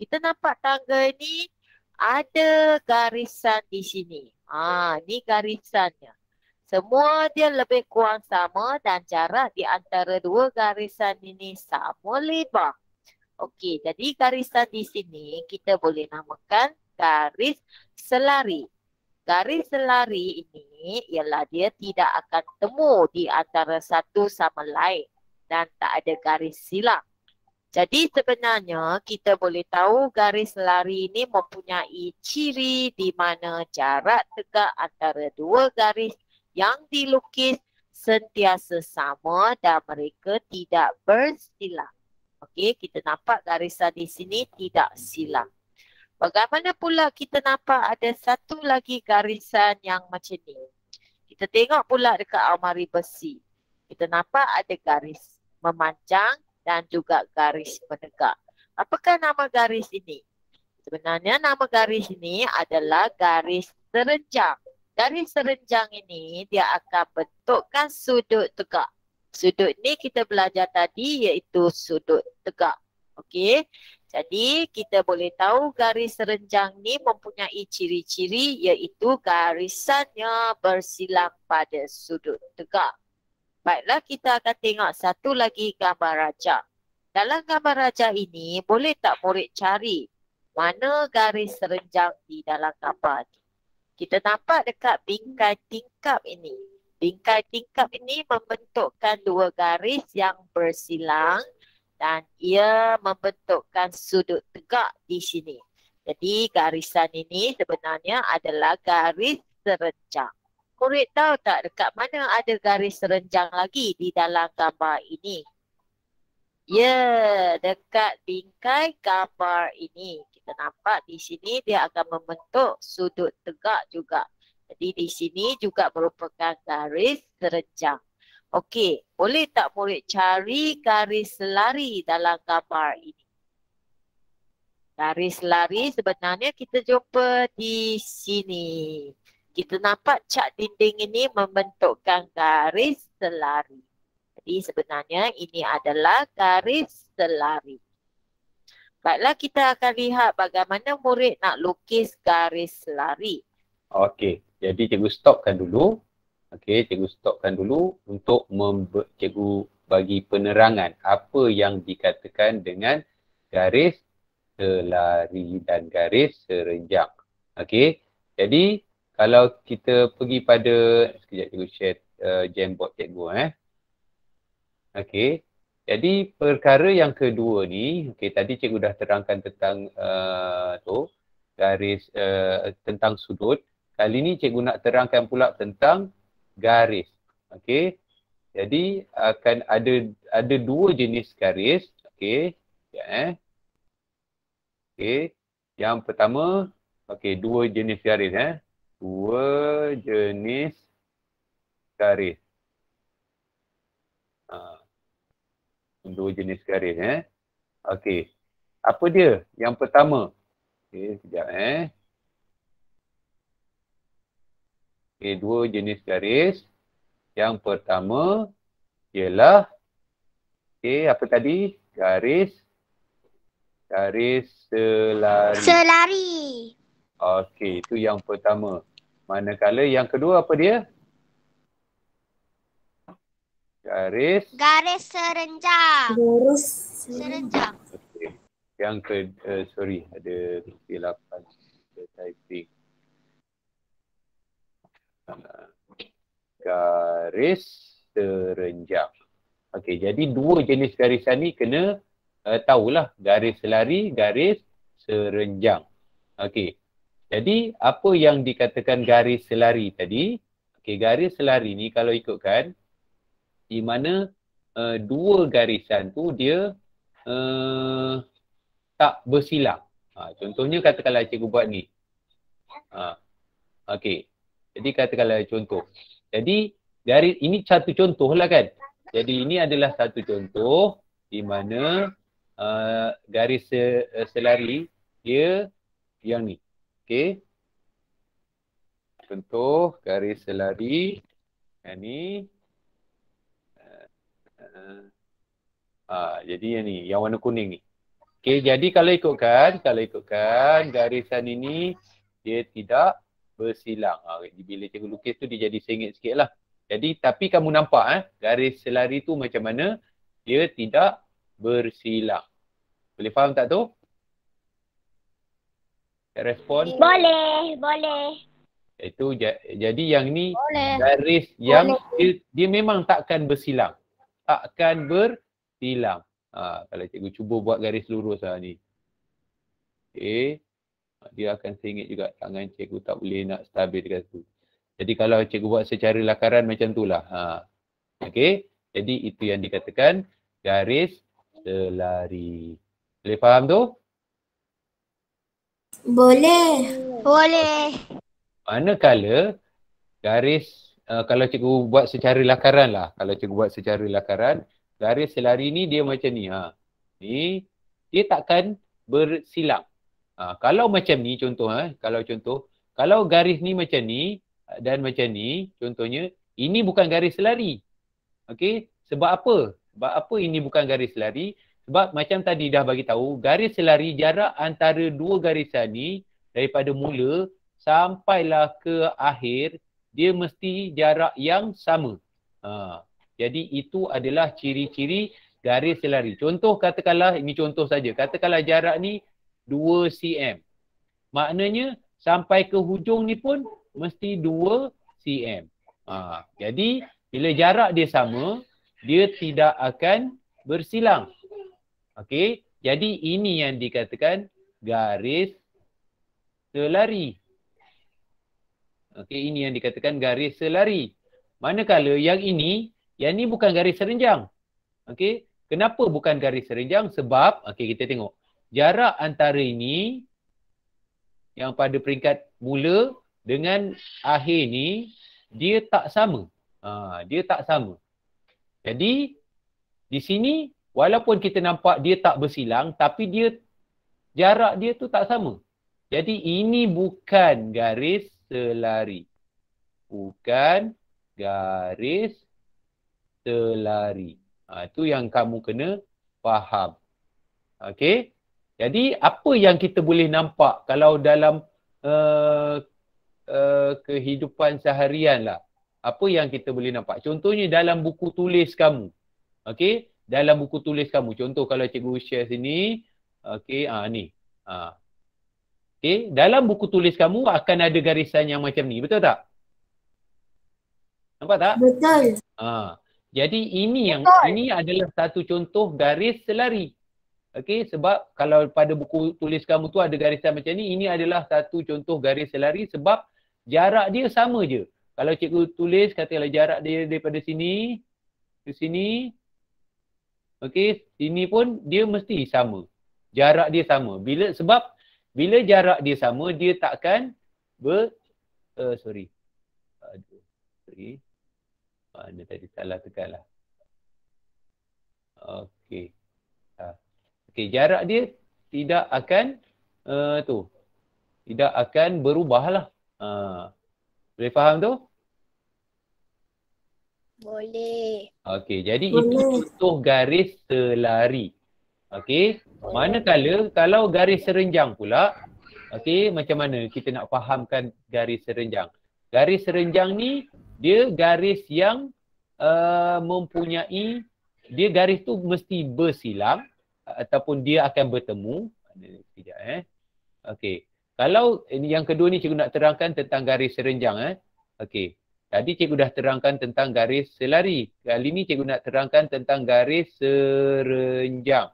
Kita nampak tangga ini ada garisan di sini. Ini garisannya. Semua dia lebih kurang sama dan jarak di antara 2 garisan ini sama lebar. Okey, jadi garisan di sini kita boleh namakan garis selari. Garis selari ini ialah dia tidak akan temu di antara satu sama lain dan tak ada garis silang. Jadi sebenarnya kita boleh tahu garis selari ini mempunyai ciri di mana jarak tegak antara 2 garis yang dilukis sentiasa sama dan mereka tidak bersilang. Okey, kita nampak garisan di sini tidak silang. Bagaimana pula kita nampak ada satu lagi garisan yang macam ni? Kita tengok pula dekat almari besi. Kita nampak ada garis memanjang dan juga garis menegak. Apakah nama garis ini? Sebenarnya nama garis ini adalah garis serenjang. Garis serenjang ini dia akan bentukkan sudut tegak. Sudut ni kita belajar tadi iaitu sudut tegak. Okey. Jadi kita boleh tahu garis serenjang ni mempunyai ciri-ciri iaitu garisannya bersilang pada sudut tegak. Baiklah, kita akan tengok satu lagi gambar rajak. Dalam gambar rajak ini boleh tak murid cari mana garis serenjang di dalam gambar ni? Kita nampak dekat bingkai tingkap ini. Bingkai tingkap ini membentukkan 2 garis yang bersilang dan ia membentukkan sudut tegak di sini. Jadi garisan ini sebenarnya adalah garis serenjang. Murid tahu tak dekat mana ada garis serenjang lagi di dalam gambar ini? Ya, dekat bingkai gambar ini. Kita nampak di sini dia akan membentuk sudut tegak juga. Jadi di sini juga merupakan garis serenjang. Okey, boleh tak murid cari garis lari dalam gambar ini? Garis lari sebenarnya kita jumpa di sini. Kita nampak cat dinding ini membentukkan garis selari. Jadi sebenarnya ini adalah garis selari. Baiklah, kita akan lihat bagaimana murid nak lukis garis selari. Okey, jadi cikgu stopkan dulu. Okey, cikgu stopkan dulu untuk cikgu bagi penerangan apa yang dikatakan dengan garis selari dan garis serenjang. Okey, jadi kalau kita pergi pada, sekejap cikgu share Jamboard cikgu. Okey, jadi perkara yang kedua ni, okey, tadi cikgu dah terangkan tentang garis tentang sudut. Kali ni cikgu nak terangkan pula tentang garis. Okey, jadi akan ada dua jenis garis. Okey, ya. Okey, yang pertama, okey, dua jenis garis. Dua jenis garis. Dua jenis garis. Okey. Apa dia? Yang pertama. Okey, sekejap. Okey, dua jenis garis. Yang pertama ialah, okey, apa tadi? Garis selari. Selari. Okey, itu yang pertama. Manakala yang kedua apa dia? Garis serenjang. Garis Serenjang. okay. Yang sorry, ada kesilapan typing. Garis serenjang. Okey, jadi dua jenis garisan ni kena tahulah, garis selari, garis serenjang. Okey. Jadi apa yang dikatakan garis selari tadi? Okey, garis selari ni kalau ikutkan di mana dua garisan tu dia tak bersilang. Contohnya katakanlah cikgu buat ni. Okey. Jadi katakanlah contoh. Jadi garis ini satu contoh lah kan. Jadi ini adalah satu contoh di mana garis selari dia yang ni. Okey. Contoh garis selari yang ni. Jadi yang ni, yang warna kuning ni. Okey, jadi kalau ikutkan garisan ini dia tidak bersilang. Bila cikgu lukis tu dia jadi sengit sikit lah. Jadi tapi kamu nampak garis selari tu macam mana dia tidak bersilang. Boleh faham tak tu? Respon? Boleh. Itu jadi yang ni Boleh. garis yang dia memang takkan bersilang. Takkan bersilang. Kalau cikgu cuba buat garis lurus lah ni. Okey. Dia akan sengit juga. Tangan cikgu tak boleh nak stabil dekat tu. Jadi kalau cikgu buat secara lakaran macam tu lah. Okey. Jadi itu yang dikatakan garis selari. Boleh faham tu? Boleh. Manakala garis, kalau cikgu buat secara lakaran lah. Kalau cikgu buat secara lakaran, garis selari ni dia macam ni. Ni, dia takkan bersilang. Kalau macam ni contoh, kalau garis ni macam ni dan macam ni, contohnya, ini bukan garis selari. Okey, sebab apa? Sebab apa ini bukan garis selari? Sebab macam tadi dah bagi tahu, garis selari jarak antara dua garisan ni daripada mula sampailah ke akhir, dia mesti jarak yang sama. Jadi itu adalah ciri-ciri garis selari. Contoh katakanlah, ini contoh saja. Katakanlah jarak ni 2 cm. Maknanya sampai ke hujung ni pun mesti 2 cm. Jadi bila jarak dia sama, dia tidak akan bersilang. Okey, jadi ini yang dikatakan garis selari. Okey, ini yang dikatakan garis selari. Manakala yang ni bukan garis serenjang. Okey, Kenapa bukan garis serenjang? Sebab, okey kita tengok. Jarak antara ini yang pada peringkat mula dengan akhir ni dia tak sama. Dia tak sama. Jadi di sini walaupun kita nampak dia tak bersilang tapi jarak dia tu tak sama. Jadi ini bukan garis selari. Bukan garis selari. Itu yang kamu kena faham. Okey. Jadi apa yang kita boleh nampak kalau dalam kehidupan seharian lah. Apa yang kita boleh nampak? Contohnya dalam buku tulis kamu. Okey. Dalam buku tulis kamu. Contoh kalau cikgu share sini. Okey. Ni. Okey. Dalam buku tulis kamu akan ada garisan yang macam ni. Betul tak? Nampak tak? Betul. Jadi ini adalah satu contoh garis selari. Okey, sebab kalau pada buku tulis kamu tu ada garisan macam ni, ini adalah satu contoh garis selari sebab jarak dia sama je. Kalau cikgu tulis katakanlah jarak dia daripada sini ke sini. Okey, sini pun dia mesti sama. Jarak dia sama. Sebab bila jarak dia sama, dia takkan sorry. Mana tadi salah tekan lah. Okey. Okey, jarak dia tidak akan tidak akan berubah lah. Boleh faham tu? Boleh. Okey, jadi itu contoh garis selari. Okey, manakala kalau garis serenjang pula, okey, macam mana kita nak fahamkan garis serenjang? Garis serenjang ni dia garis yang dia garis tu mesti bersilang ataupun dia akan bertemu. Sekejap Okey. Kalau yang kedua ni cikgu nak terangkan tentang garis serenjang Okey. Tadi cikgu dah terangkan tentang garis selari. Kali ni cikgu nak terangkan tentang garis serenjang.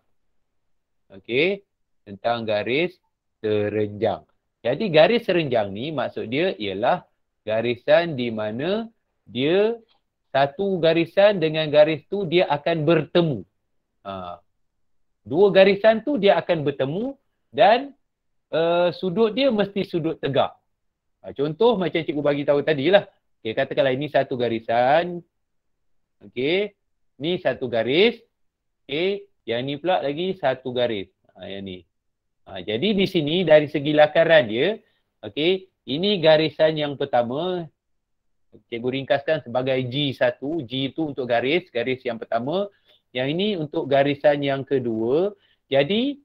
Okey. Tentang garis serenjang. Jadi garis serenjang ni maksud dia ialah garisan di mana dia satu garisan dengan garis tu dia akan bertemu. Dua garisan tu dia akan bertemu dan sudut dia mesti sudut tegak. Contoh macam cikgu bagi tahu tadi lah. Okay, katakanlah ini satu garisan. Okey, ni satu garis. Okey, yang ni pula lagi satu garis. Yang ni. Jadi di sini dari segi lakaran dia, okey, ini garisan yang pertama. Cikgu ringkaskan sebagai G1. G itu untuk garis yang pertama. Yang ini untuk garisan yang kedua. Jadi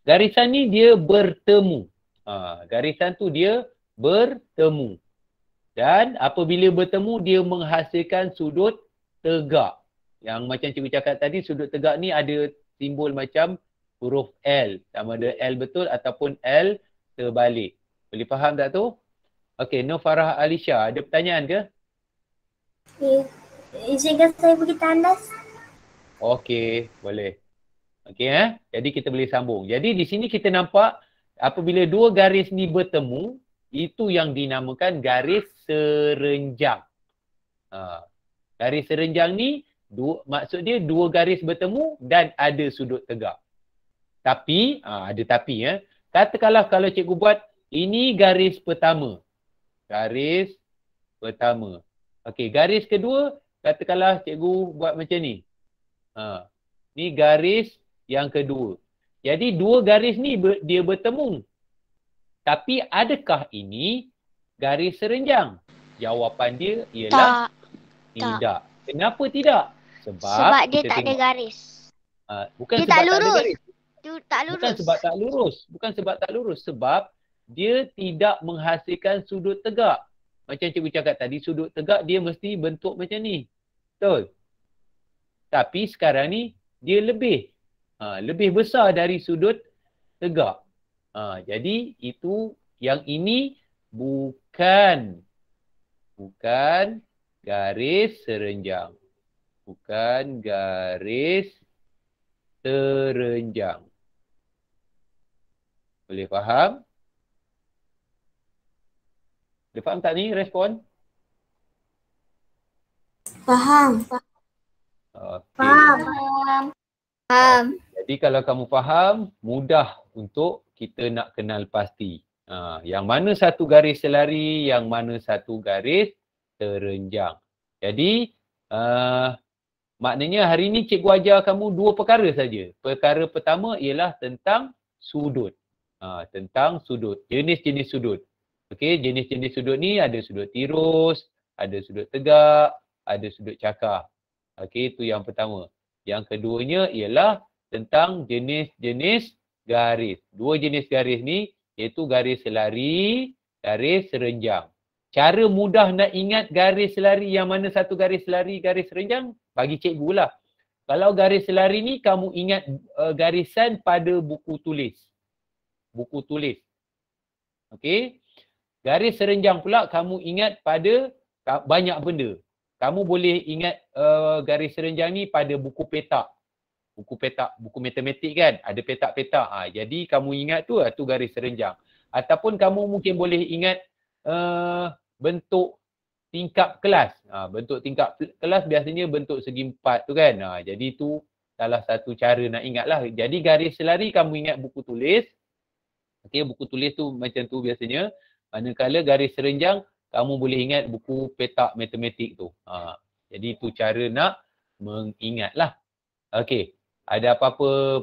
garisan ni dia bertemu. Garisan tu dia bertemu. Dan apabila bertemu dia menghasilkan sudut tegak. Yang macam cikgu cakap tadi, sudut tegak ni ada simbol macam huruf L. Sama ada L betul ataupun L terbalik. Boleh faham tak tu? Okey, Nur Farah Alisha, ada pertanyaan ke? Izinkan saya bagi tandas. Okey, boleh. Okey jadi kita boleh sambung. Jadi di sini kita nampak apabila dua garis ni bertemu, itu yang dinamakan garis serenjang. Garis serenjang ni maksud dia dua garis bertemu dan ada sudut tegak. Tapi, ada tapi katakanlah kalau cikgu buat ini garis pertama. Garis pertama. Okey, garis kedua katakanlah cikgu buat macam ni. Ni garis yang kedua. Jadi dua garis ni dia bertemu. Tapi adakah ini garis serenjang? Jawapan dia ialah tidak. Kenapa tidak? Sebab dia tak ada garis. Bukan dia sebab tak lurus. tak ada garis. Tak lurus. Bukan sebab tak lurus. Bukan sebab tak lurus. Sebab dia tidak menghasilkan sudut tegak. Macam cikgu cakap tadi, sudut tegak dia mesti bentuk macam ni. Betul? Tapi sekarang ni dia lebih besar dari sudut tegak. Jadi itu yang ini bukan garis serenjang. Bukan garis serenjang. Boleh faham? Boleh faham tak ni respon? Faham. Okey. Faham. Jadi kalau kamu faham, mudah untuk kita nak kenal pasti. Yang mana satu garis selari, yang mana satu garis terenjang. Jadi maknanya hari ni cikgu ajar kamu dua perkara saja. Perkara pertama ialah tentang sudut. Tentang sudut, jenis-jenis sudut. Okey, jenis-jenis sudut ni ada sudut tirus, ada sudut tegak, ada sudut cakar. Okey, itu yang pertama. Yang keduanya ialah tentang jenis-jenis garis. Dua jenis garis ni iaitu garis selari, garis serenjang. Cara mudah nak ingat garis selari yang mana satu garis selari, garis serenjang, bagi cikgu lah. Kalau garis selari ni kamu ingat garisan pada buku tulis. Buku tulis. Okey. Garis serenjang pula kamu ingat pada banyak benda. Kamu boleh ingat garis serenjang ni pada buku petak. Buku petak, buku matematik kan, ada petak-petak. Jadi kamu ingat tu garis serenjang. Ataupun kamu mungkin boleh ingat bentuk tingkap kelas. Bentuk tingkap kelas biasanya bentuk segi empat tu kan. Jadi tu salah satu cara nak ingat lah. Jadi garis selari kamu ingat buku tulis. Okey, buku tulis tu macam tu biasanya. Manakala garis serenjang kamu boleh ingat buku petak matematik tu. Jadi tu cara nak mengingat lah. Okey. Ada apa-apa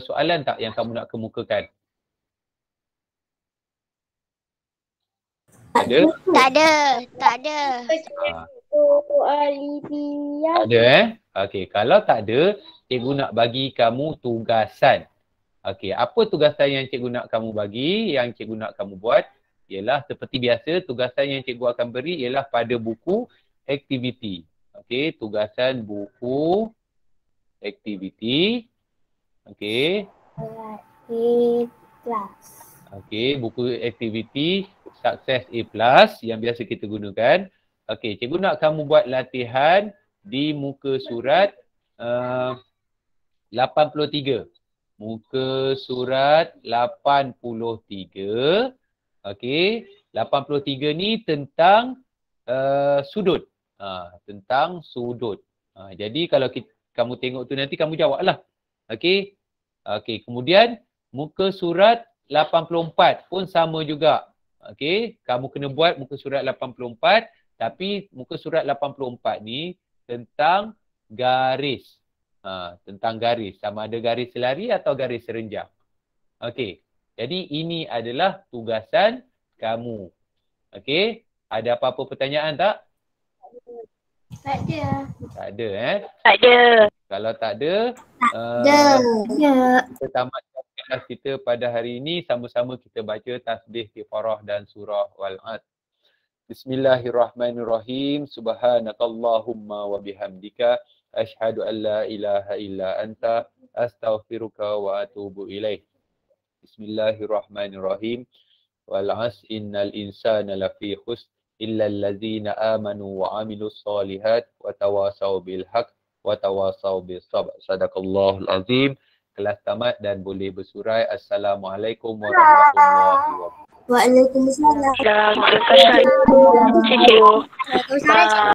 soalan tak yang kamu nak kemukakan? Ada? Tak ada. Tak ada. Tak ada Okey, kalau tak ada, cikgu nak bagi kamu tugasan. Okey, apa tugasan yang cikgu nak kamu bagi, yang cikgu nak kamu buat? Ialah seperti biasa, tugasan yang cikgu akan beri ialah pada buku aktiviti. Okey, tugasan buku aktiviti. Okey. Okey, buku aktiviti Sukses A+ yang biasa kita gunakan. Okey, cikgu nak kamu buat latihan di muka surat 83. Muka surat 83. Okey, 83 ni tentang sudut. Tentang sudut. Jadi kalau kamu tengok tu nanti kamu jawablah. Okey. Okey, kemudian muka surat 84 pun sama juga. Okey, kamu kena buat muka surat 84 tapi muka surat 84 ni tentang garis. Tentang garis, sama ada garis selari atau garis serenjang. Okey. Jadi ini adalah tugasan kamu. Okey, ada apa-apa pertanyaan tak? Tak ada. Tak ada Tak ada. Kalau tak ada, kita tamatkan kelas kita pada hari ini. Sama-sama kita baca tasbih, kifarah dan surah Wal-Ad. Bismillahirrahmanirrahim. Subhanakallahumma wa bihamdika asyhadu an la ilaha illa anta astaghfiruka wa atubu ilaih. Bismillahirrahmanirrahim. Wal-'asr innal insana lafi khusr illa allazina amanu wa 'amilus solihat wa tawasaw bil haqq wa tawasaw bis sabr. Sadaqallahul azim. Kelas tamat dan boleh bersurai. Assalamualaikum warahmatullahi wabarakatuh. Waalaikumsalam. Waalaikumsalam. Cikgu. Waalaikumsalam.